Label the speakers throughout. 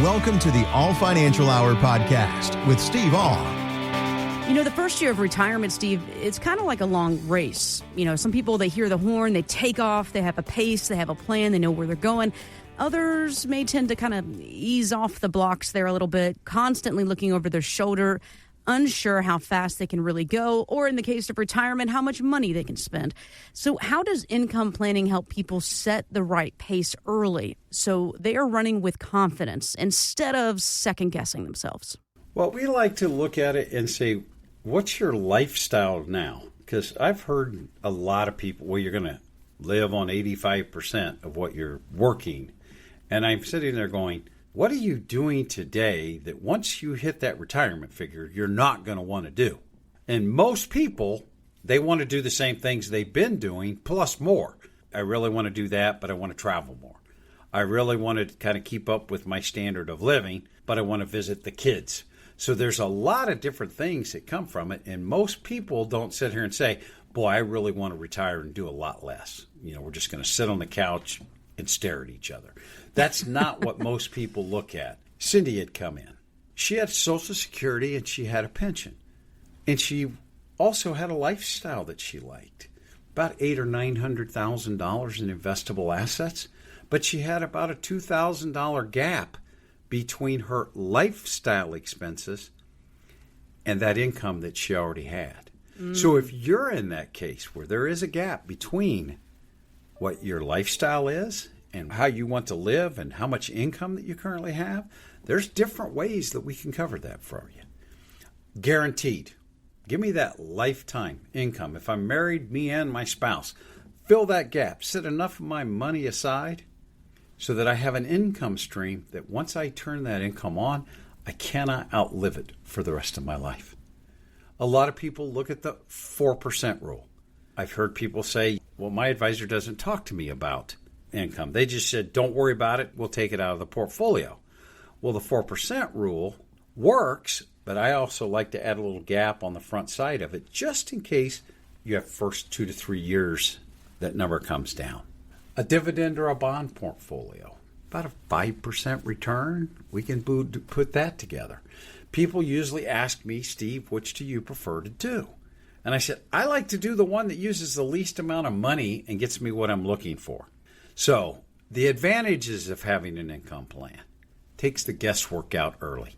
Speaker 1: Welcome to the All Financial Hour podcast with Steve All.
Speaker 2: You know, the first year of retirement, Steve, it's kind of like a long race. You know, some people, they hear the horn, they take off, they have a pace, they have a plan, they know where they're going. Others may tend to kind of ease off the blocks there a little bit, constantly looking over their shoulder, unsure how fast they can really go, or in the case of retirement, how much money they can spend. So how does income planning help people set the right pace early so they are running with confidence instead of second-guessing themselves?
Speaker 3: Well, we like to look at it and say, what's your lifestyle now? Because I've heard a lot of people, well, you're going to live on 85% of what you're working. And I'm sitting there going, what are you doing today that once you hit that retirement figure, you're not going to want to do? And most people, they want to do the same things they've been doing, plus more. I really want to do that, but I want to travel more. I really want to kind of keep up with my standard of living, but I want to visit the kids. So there's a lot of different things that come from it. And most people don't sit here and say, boy, I really want to retire and do a lot less. You know, we're just going to sit on the couch and stare at each other. That's not what most people look at. Cindy had come in. She had Social Security and she had a pension. And she also had a lifestyle that she liked. About $800,000 or $900,000 in investable assets. But she had about a $2,000 gap between her lifestyle expenses and that income that she already had. So if you're in that case where there is a gap between what your lifestyle is and how you want to live and how much income that you currently have, there's different ways that we can cover that for you. Guaranteed. Give me that lifetime income. If I'm married, me and my spouse, fill that gap. Set enough of my money aside so that I have an income stream that once I turn that income on, I cannot outlive it for the rest of my life. A lot of people look at the 4% rule. I've heard people say, well, my advisor doesn't talk to me about income. They just said, don't worry about it. We'll take it out of the portfolio. Well, the 4% rule works, but I also like to add a little gap on the front side of it just in case you have first 2 to 3 years that number comes down. A dividend or a bond portfolio, about a 5% return, we can put that together. People usually ask me, Steve, which do you prefer to do? And I said, I like to do the one that uses the least amount of money and gets me what I'm looking for. So the advantages of having an income plan takes the guesswork out early.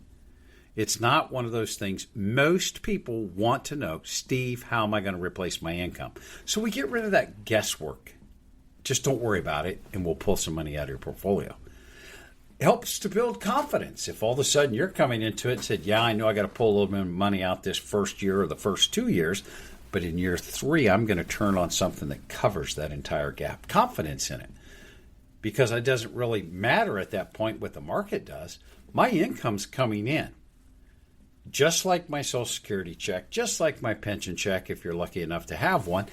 Speaker 3: It's not one of those things. Most people want to know, Steve, how am I going to replace my income? So we get rid of that guesswork. Just don't worry about it, and we'll pull some money out of your portfolio. It helps to build confidence. If all of a sudden you're coming into it and said, yeah, I know I got to pull a little bit of money out this first year or the first 2 years, but in year 3, I'm going to turn on something that covers that entire gap. Confidence in it. Because it doesn't really matter at that point what the market does. My income's coming in. Just like my Social Security check, just like my pension check, if you're lucky enough to have one.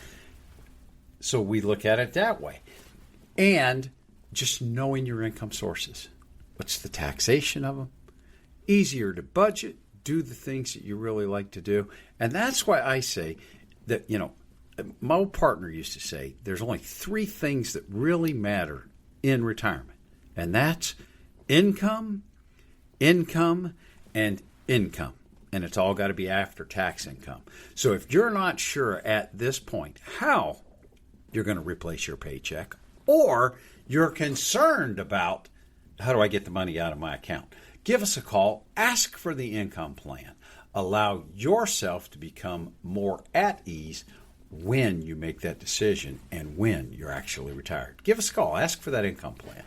Speaker 3: So we look at it that way. And just knowing your income sources. What's the taxation of them? Easier to budget, do the things that you really like to do. And that's why I say that, you know, my old partner used to say there's only 3 things that really matter in retirement. And that's income, income, and income. And it's all got to be after tax income. So if you're not sure at this point how you're going to replace your paycheck, or you're concerned about how do I get the money out of my account, give us a call, ask for the income plan. Allow yourself to become more at ease when you make that decision and when you're actually retired. Give us a call, ask for that income plan.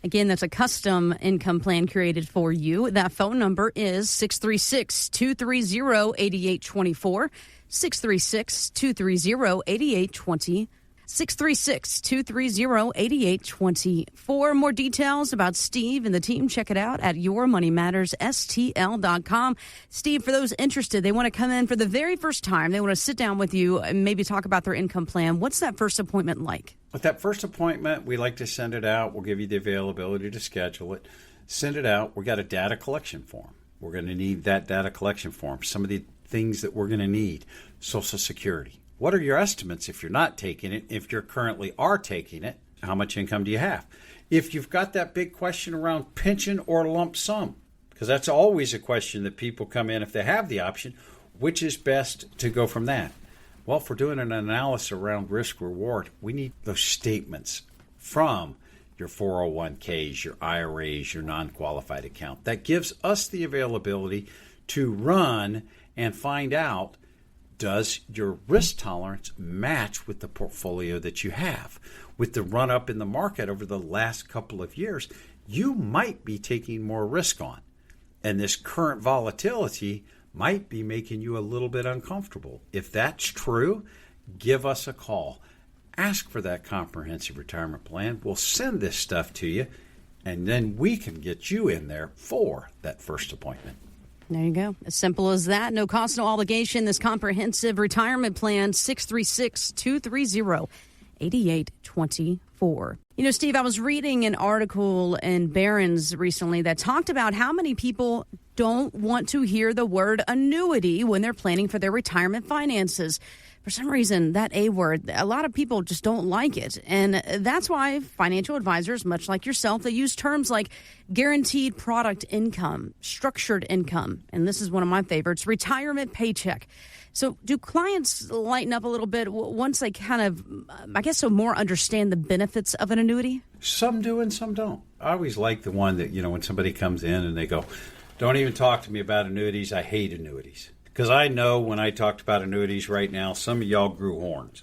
Speaker 2: Again, that's a custom income plan created for you. That phone number is 636-230-8824, 636-230-8820. 636-230-8824. More details about Steve and the team, check it out at yourmoneymattersstl.com. Steve, for those interested, they want to come in for the very first time. They want to sit down with you and maybe talk about their income plan. What's that first appointment like?
Speaker 3: With that first appointment, we like to send it out. We'll give you the availability to schedule it. Send it out. We got a data collection form. We're going to need that data collection form. Some of the things that we're going to need: Social Security. What are your estimates if you're not taking it? If you currently are taking it, how much income do you have? If you've got that big question around pension or lump sum, because that's always a question that people come in if they have the option, which is best to go from that? Well, if we're doing an analysis around risk reward, we need those statements from your 401ks, your IRAs, your non-qualified account. That gives us the availability to run and find out, does your risk tolerance match with the portfolio that you have? With the run up in the market over the last couple of years, you might be taking more risk on. And this current volatility might be making you a little bit uncomfortable. If that's true, give us a call. Ask for that comprehensive retirement plan. We'll send this stuff to you, and then we can get you in there for that first appointment.
Speaker 2: There you go. As simple as that. No cost, no obligation. This comprehensive retirement plan, 636-230-8824. You know, Steve, I was reading an article in Barron's recently that talked about how many people don't want to hear the word annuity when they're planning for their retirement finances. For some reason, that A word, a lot of people just don't like it. And that's why financial advisors, much like yourself, they use terms like guaranteed product income, structured income, and this is one of my favorites, retirement paycheck. So do clients lighten up a little bit once they kind of, I guess, so more understand the benefits of an annuity?
Speaker 3: Some do and some don't. I always like the one that, when somebody comes in and they go, don't even talk to me about annuities. I hate annuities. Because I know when I talked about annuities right now, some of y'all grew horns.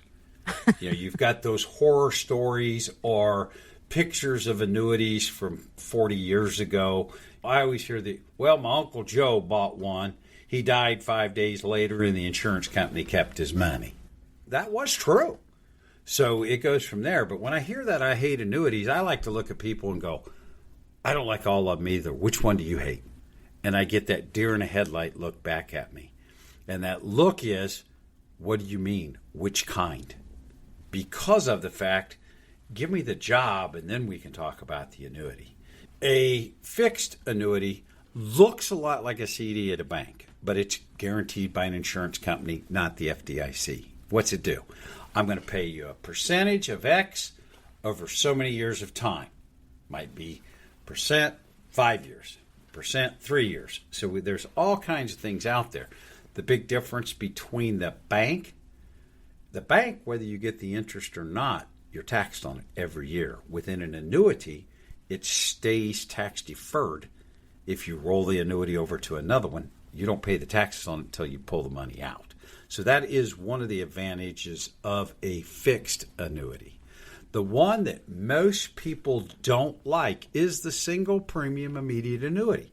Speaker 3: You've got those horror stories or pictures of annuities from 40 years ago. I always hear my Uncle Joe bought one. He died 5 days later and the insurance company kept his money. That was true. So it goes from there. But when I hear that I hate annuities, I like to look at people and go, I don't like all of them either. Which one do you hate? And I get that deer in a headlight look back at me. And that look is, what do you mean? Which kind? Because of the fact, give me the job and then we can talk about the annuity. A fixed annuity looks a lot like a CD at a bank, but it's guaranteed by an insurance company, not the FDIC. What's it do? I'm going to pay you a percentage of X over so many years of time. Might be percent 5 years, percent 3 years. So there's all kinds of things out there. The big difference between the bank, whether you get the interest or not, you're taxed on it every year. Within an annuity, it stays tax deferred. If you roll the annuity over to another one, you don't pay the taxes on it until you pull the money out. So that is one of the advantages of a fixed annuity. The one that most people don't like is the single premium immediate annuity.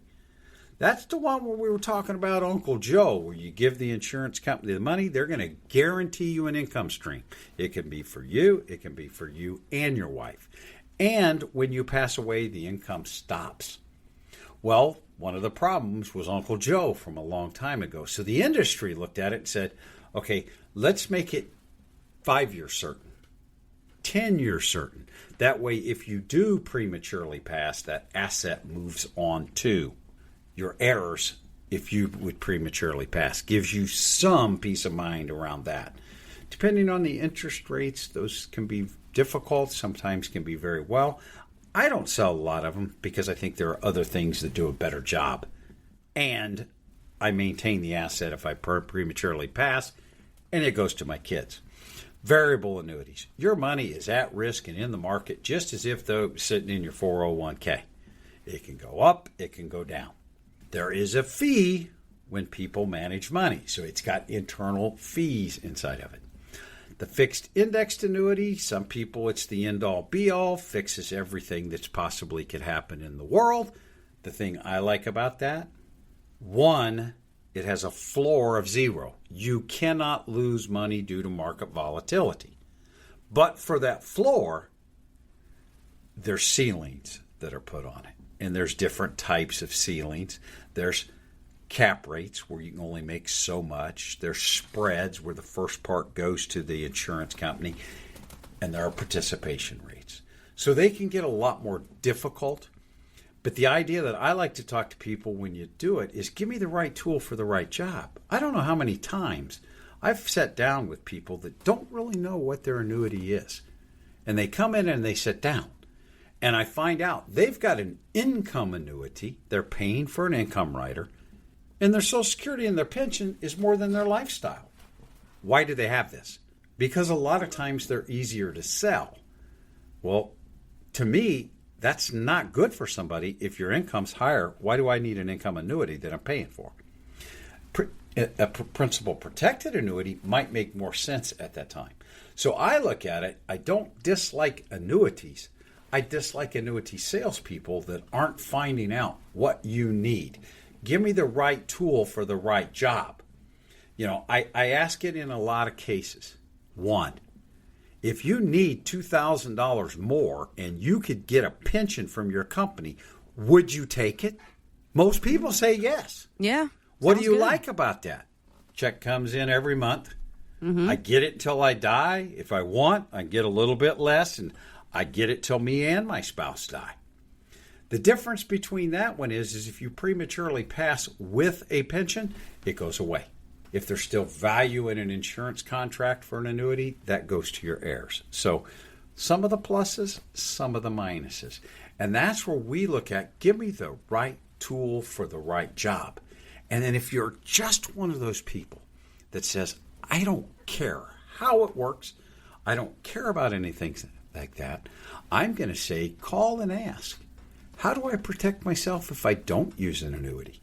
Speaker 3: That's the one where we were talking about Uncle Joe, where you give the insurance company the money, they're going to guarantee you an income stream. It can be for you, it can be for you and your wife. And when you pass away, the income stops. Well, one of the problems was Uncle Joe from a long time ago. So the industry looked at it and said, okay, let's make it 5 years certain, 10 years certain. That way, if you do prematurely pass, that asset moves on to your heirs if you would prematurely pass. Gives you some peace of mind around that. Depending on the interest rates, those can be difficult, sometimes can be very well. I don't sell a lot of them because I think there are other things that do a better job. And I maintain the asset if I prematurely pass, and it goes to my kids. Variable annuities. Your money is at risk and in the market just as if though it was sitting in your 401k. It can go up, it can go down. There is a fee when people manage money, so it's got internal fees inside of it. The fixed indexed annuity, some people it's the end-all be-all, fixes everything that's possibly could happen in the world. The thing I like about that, one, it has a floor of 0. You cannot lose money due to market volatility. But for that floor, there's ceilings that are put on it. And there's different types of ceilings. There's cap rates where you can only make so much. There's spreads where the first part goes to the insurance company. And there are participation rates. So they can get a lot more difficult. But the idea that I like to talk to people when you do it is give me the right tool for the right job. I don't know how many times I've sat down with people that don't really know what their annuity is. And they come in and they sit down. and I find out they've got an income annuity, they're paying for an income rider, and their Social Security and their pension is more than their lifestyle. Why do they have this? Because a lot of times they're easier to sell. Well, to me, that's not good for somebody. If your income's higher, why do I need an income annuity that I'm paying for? A principal protected annuity might make more sense at that time. So I look at it, I don't dislike annuities. I dislike annuity salespeople that aren't finding out what you need. Give me the right tool for the right job. I ask it in a lot of cases. One, if you need $2,000 more and you could get a pension from your company, would you take it? Most people say yes.
Speaker 2: Yeah.
Speaker 3: What do you like about that? Check comes in every month. I get it till I die. If I want, I get a little bit less, and I get it till me and my spouse die. The difference between that one is if you prematurely pass with a pension, it goes away. If there's still value in an insurance contract for an annuity, that goes to your heirs. So some of the pluses, some of the minuses. And that's where we look at, give me the right tool for the right job. And then if you're just one of those people that says, I don't care how it works, I don't care about anything like that, I'm going to say, call and ask, how do I protect myself if I don't use an annuity?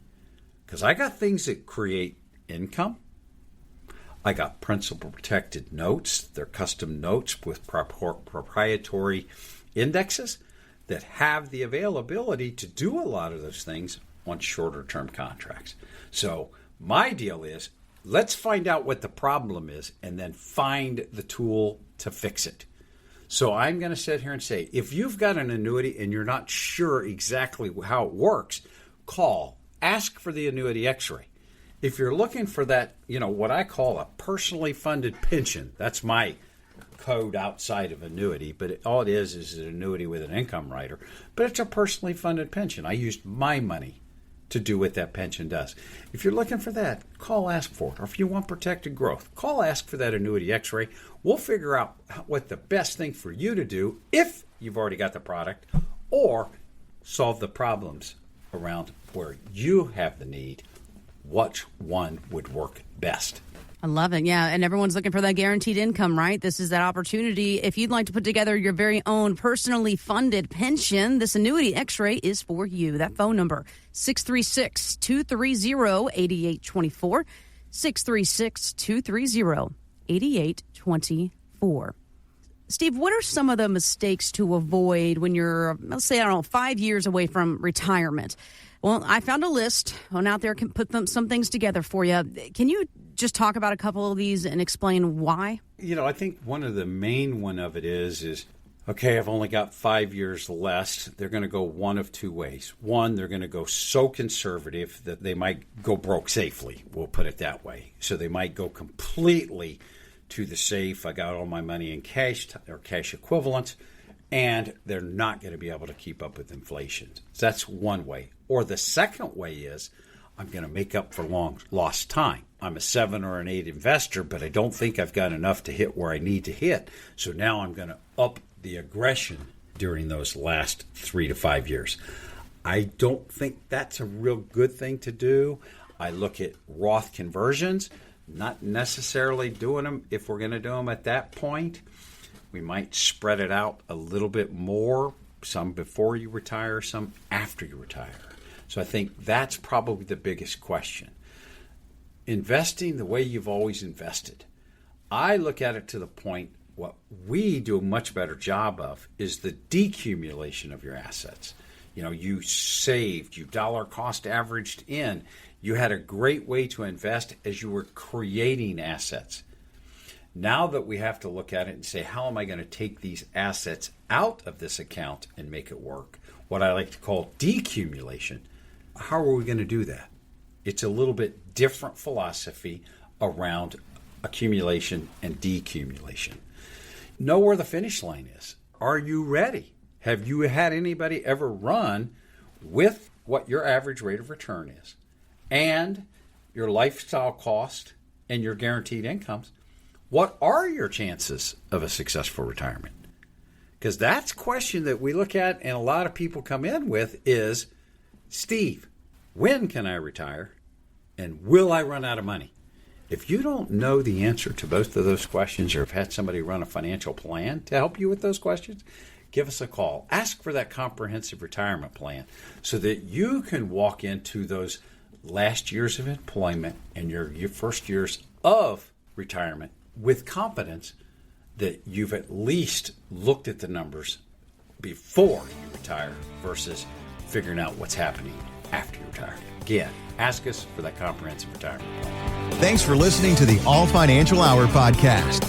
Speaker 3: Because I got things that create income. I got principal protected notes. They're custom notes with proprietary indexes that have the availability to do a lot of those things on shorter term contracts. So my deal is, let's find out what the problem is and then find the tool to fix it. So I'm going to sit here and say, if you've got an annuity and you're not sure exactly how it works, call, ask for the annuity x-ray. If you're looking for that, what I call a personally funded pension, that's my code outside of annuity, but all it is an annuity with an income rider, but it's a personally funded pension. I used my money to do what that pension does. If you're looking for that, call, ask for it. Or if you want protected growth, call, ask for that annuity x-ray. We'll figure out what the best thing for you to do if you've already got the product, or solve the problems around where you have the need. Which one would work best?
Speaker 2: I love it. Yeah. And everyone's looking for that guaranteed income, right? This is that opportunity. If you'd like to put together your very own personally funded pension, this annuity x-ray is for you. That phone number, 636-230-8824, 636-230-8824. Steve, what are some of the mistakes to avoid when you're, let's say, 5 years away from retirement? Well, I found a list on out there, can put some things together for you. Can you just talk about a couple of these and explain why?
Speaker 3: I think one of the main one of it is, okay, I've only got 5 years left. They're going to go one of two ways. One, they're going to go so conservative that they might go broke safely. We'll put it that way. So they might go completely to the safe. I got all my money in cash or cash equivalents, and they're not going to be able to keep up with inflation. So that's one way. Or the second way is, I'm going to make up for long lost time. I'm a 7 or an 8 investor, but I don't think I've got enough to hit where I need to hit. So now I'm going to up the aggression during those last 3 to 5 years. I don't think that's a real good thing to do. I look at Roth conversions, not necessarily doing them if we're going to do them at that point. We might spread it out a little bit more, some before you retire, some after you retire. So I think that's probably the biggest question. Investing the way you've always invested. I look at it to the point, what we do a much better job of is the decumulation of your assets. You saved, you dollar cost averaged in. You had a great way to invest as you were creating assets. Now that we have to look at it and say, how am I going to take these assets out of this account and make it work? What I like to call decumulation. How are we going to do that? It's a little bit different philosophy around accumulation and decumulation. Know where the finish line is. Are you ready? Have you had anybody ever run with what your average rate of return is and your lifestyle cost and your guaranteed incomes? What are your chances of a successful retirement? Because that's a question that we look at and a lot of people come in with is, Steve, when can I retire? And will I run out of money? If you don't know the answer to both of those questions or have had somebody run a financial plan to help you with those questions, give us a call. Ask for that comprehensive retirement plan so that you can walk into those last years of employment and your first years of retirement with confidence that you've at least looked at the numbers before you retire versus figuring out what's happening after you retire. Again, ask us for that comprehensive retirement plan.
Speaker 1: Thanks for listening to the All Financial Hour podcast.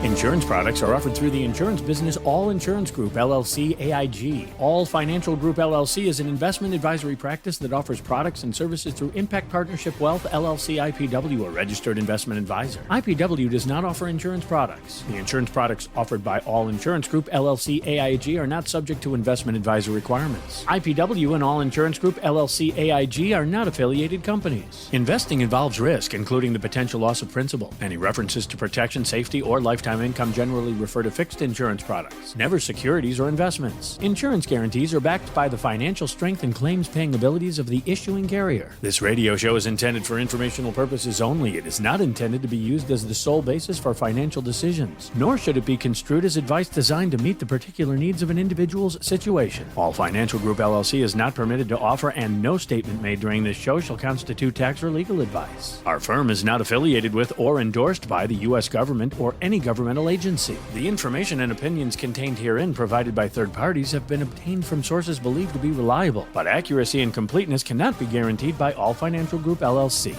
Speaker 4: Insurance products are offered through the insurance business All Insurance Group, LLC, AIG. All Financial Group, LLC is an investment advisory practice that offers products and services through Impact Partnership Wealth, LLC, IPW, a registered investment advisor. IPW does not offer insurance products. The insurance products offered by All Insurance Group, LLC, AIG are not subject to investment advisor requirements. IPW and All Insurance Group, LLC, AIG are not affiliated companies. Investing involves risk, including the potential loss of principal. Any references to protection, safety, or lifetime income generally refer to fixed insurance products, never securities or investments. Insurance guarantees are backed by the financial strength and claims-paying abilities of the issuing carrier. This radio show is intended for informational purposes only. It is not intended to be used as the sole basis for financial decisions, nor should it be construed as advice designed to meet the particular needs of an individual's situation. All Financial Group, LLC is not permitted to offer, and no statement made during this show shall constitute tax or legal advice. Our firm is not affiliated with or endorsed by the U.S. government or any governmental agency. The information and opinions contained herein provided by third parties have been obtained from sources believed to be reliable, but accuracy and completeness cannot be guaranteed by All Financial Group, LLC.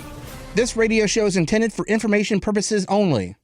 Speaker 5: This radio show is intended for information purposes only.